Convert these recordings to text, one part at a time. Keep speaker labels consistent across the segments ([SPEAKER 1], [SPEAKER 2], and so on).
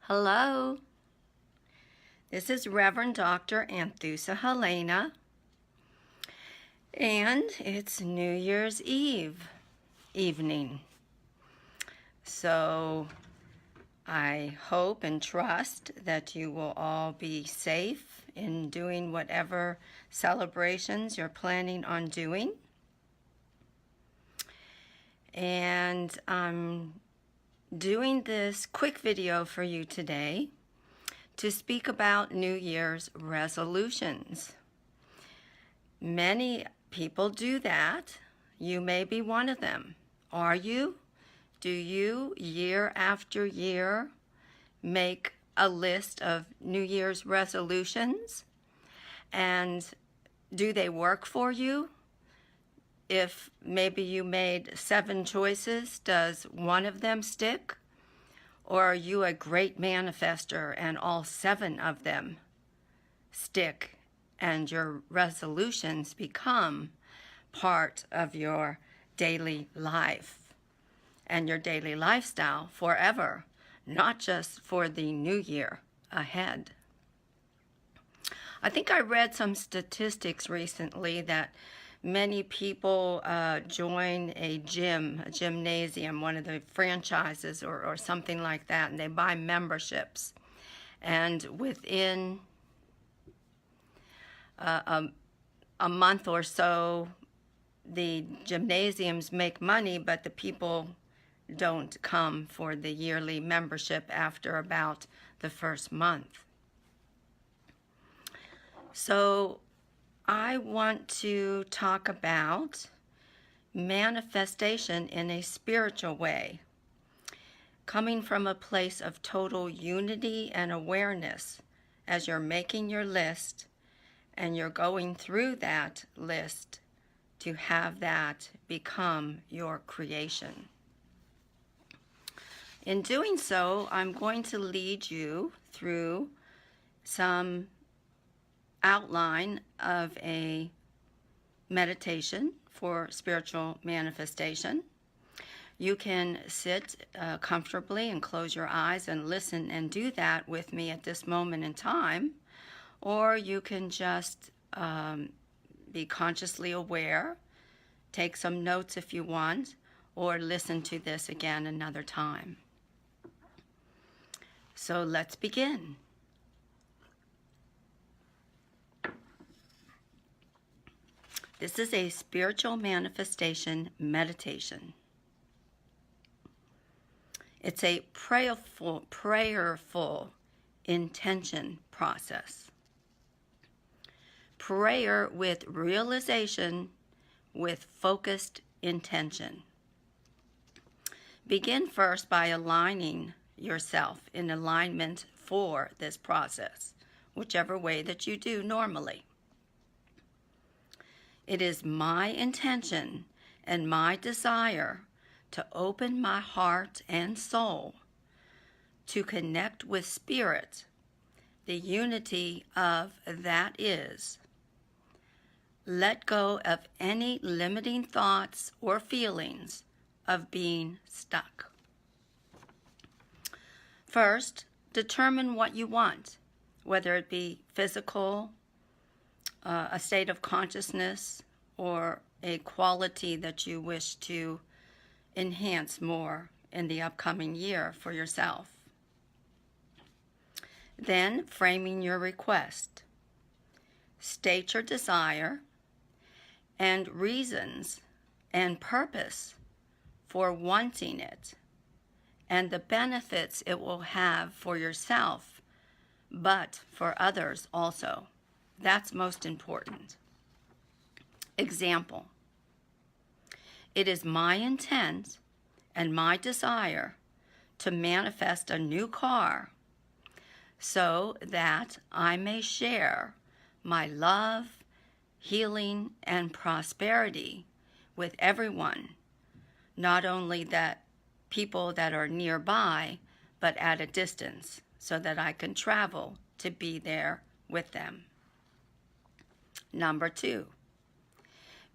[SPEAKER 1] Hello, this is Reverend Dr. Anthusa Helena, and it's New Year's Eve evening. So I hope and trust that you will all be safe in doing whatever celebrations you're planning on doing. And I'm doing this quick video for you today to speak about New Year's resolutions. Many people do that. You may be one of them. Are you? Do you, year after year, make a list of New Year's resolutions? And do they work for you? If maybe you made 7 choices, does one of them stick? Or are you a great manifester and all 7 of them stick and your resolutions become part of your daily life and your daily lifestyle forever, not just for the new year ahead? I think I read some statistics recently that many people join a gymnasium, one of the franchises or something like that, and they buy memberships. And within a month or so, the gymnasiums make money, but the people don't come for the yearly membership after about the first month. So I want to talk about manifestation in a spiritual way, coming from a place of total unity and awareness as you're making your list and you're going through that list to have that become your creation. In doing so, I'm going to lead you through some outline of a meditation for spiritual manifestation. You can sit comfortably and close your eyes and listen and do that with me at this moment in time, or you can just be consciously aware, take some notes if you want, or listen to this again another time. So let's begin. This is a spiritual manifestation meditation. It's a prayerful intention process. Prayer with realization, with focused intention. Begin first by aligning yourself in alignment for this process, whichever way that you do normally. It is my intention and my desire to open my heart and soul to connect with Spirit, the unity of that is. Let go of any limiting thoughts or feelings of being stuck. First, determine what you want, whether it be physical, a state of consciousness, or a quality that you wish to enhance more in the upcoming year for yourself. Then, framing your request. State your desire and reasons and purpose for wanting it and the benefits it will have for yourself, but for others also. That's most important. Example: it is my intent and my desire to manifest a new car so that I may share my love, healing, and prosperity with everyone, not only that people that are nearby, but at a distance, so that I can travel to be there with them. Number 2,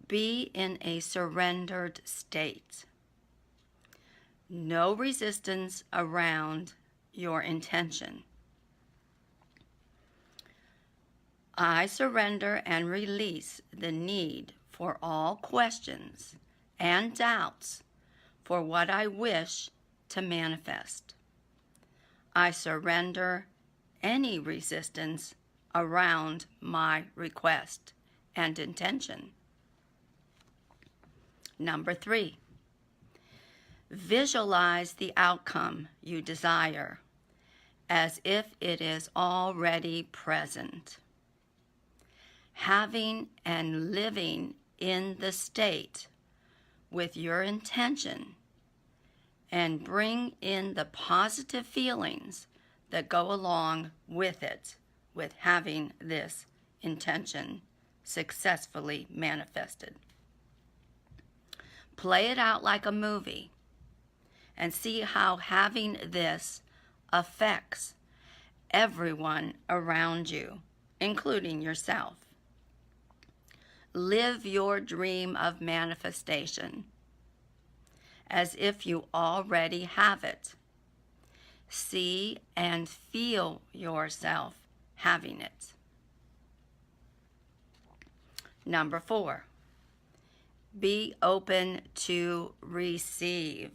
[SPEAKER 1] be in a surrendered state. No resistance around your intention. I surrender and release the need for all questions and doubts for what I wish to manifest. I surrender any resistance around my request and intention. Number 3, visualize the outcome you desire as if it is already present. Having and living in the state with your intention, and bring in the positive feelings that go along with it, with having this intention successfully manifested. Play it out like a movie and see how having this affects everyone around you, including yourself. Live your dream of manifestation as if you already have it. See and feel yourself having it. Number 4, be open to receive.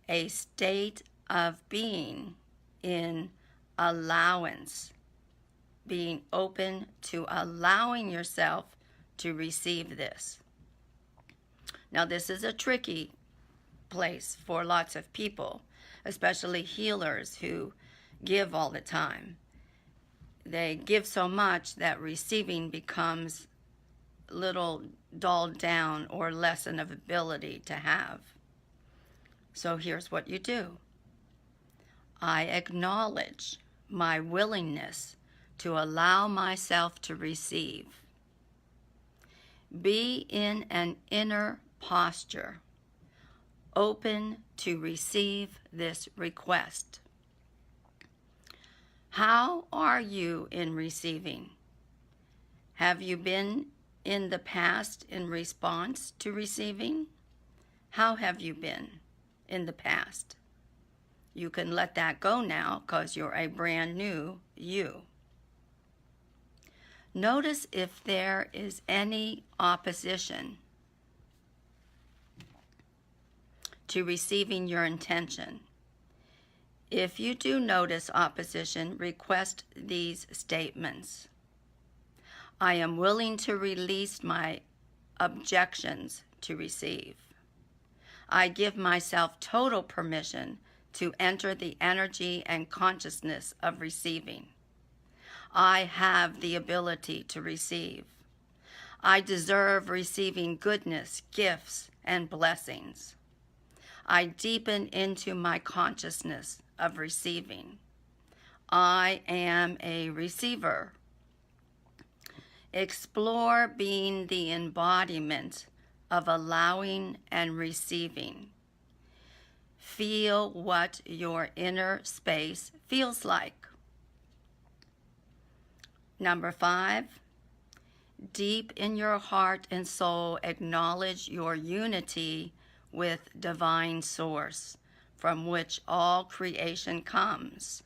[SPEAKER 1] A state of being in allowance. Being open to allowing yourself to receive this. Now, this is a tricky place for lots of people, especially healers who give all the time. They give so much that receiving becomes a little dulled down or less of ability to have. So here's what you do. I acknowledge my willingness to allow myself to receive. Be in an inner posture, open to receive this request. How are you in receiving? Have you been in the past in response to receiving? How have you been in the past? You can let that go now because you're a brand new you. Notice if there is any opposition to receiving your intention. If you do notice opposition, request these statements. I am willing to release my objections to receive. I give myself total permission to enter the energy and consciousness of receiving. I have the ability to receive. I deserve receiving goodness, gifts, and blessings. I deepen into my consciousness of receiving. I am a receiver. Explore being the embodiment of allowing and receiving. Feel what your inner space feels like. Number 5, deep in your heart and soul, acknowledge your unity with Divine Source, from which all creation comes.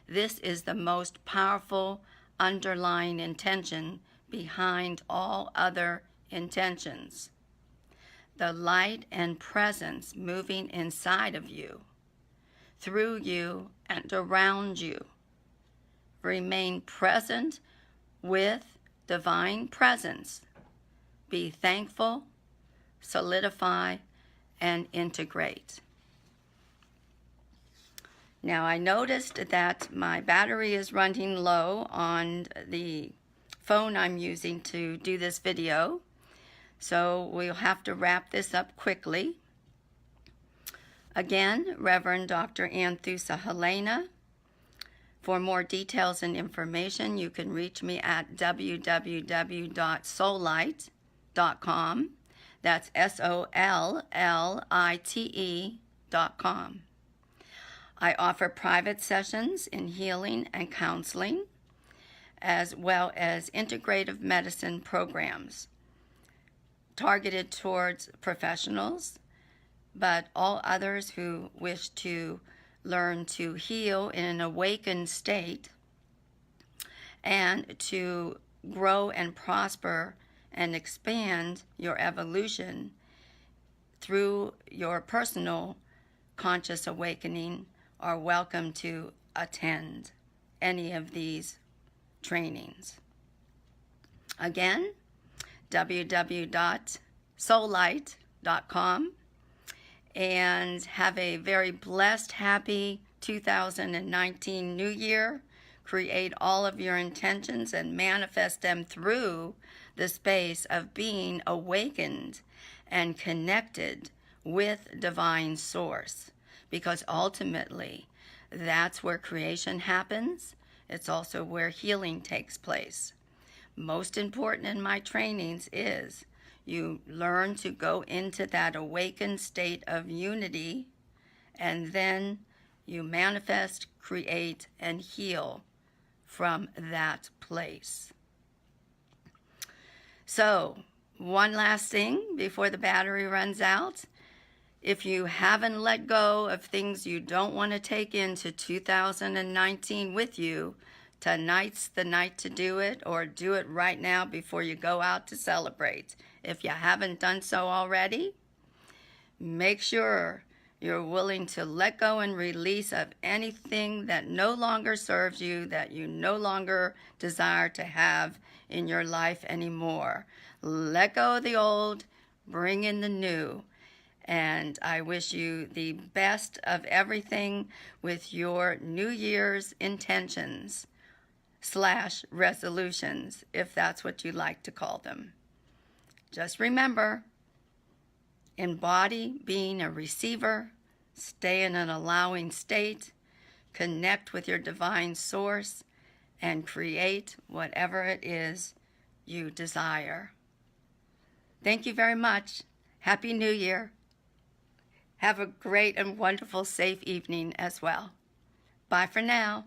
[SPEAKER 1] This is the most powerful underlying intention behind all other intentions. The light and presence moving inside of you, through you, and around you. Remain present with divine presence. Be thankful, solidify, and integrate. Now, I noticed that my battery is running low on the phone I'm using to do this video, so we'll have to wrap this up quickly. Again, Reverend Dr. Anthusa Helena. For more details and information, you can reach me at www.sollite.com. That's SOLLITE.com. I offer private sessions in healing and counseling, as well as integrative medicine programs targeted towards professionals, but all others who wish to learn to heal in an awakened state, and to grow and prosper and expand your evolution through your personal conscious awakening, are welcome to attend any of these trainings. Again, www.sollite.com, and have a very blessed, happy 2019 New Year. Create all of your intentions and manifest them through the space of being awakened and connected with Divine Source, because ultimately that's where creation happens. It's also where healing takes place. Most important in my trainings is you learn to go into that awakened state of unity, and then you manifest, create, and heal from that place. So, one last thing before the battery runs out. If you haven't let go of things you don't want to take into 2019 with you, tonight's the night to do it, or do it right now before you go out to celebrate. If you haven't done so already, make sure you're willing to let go and release of anything that no longer serves you, that you no longer desire to have in your life anymore. Let go of the old, bring in the new. And I wish you the best of everything with your New Year's intentions / resolutions, if that's what you like to call them. Just remember, embody being a receiver, stay in an allowing state, connect with your divine source, and create whatever it is you desire. Thank you very much. Happy New Year. Have a great and wonderful, safe evening as well. Bye for now.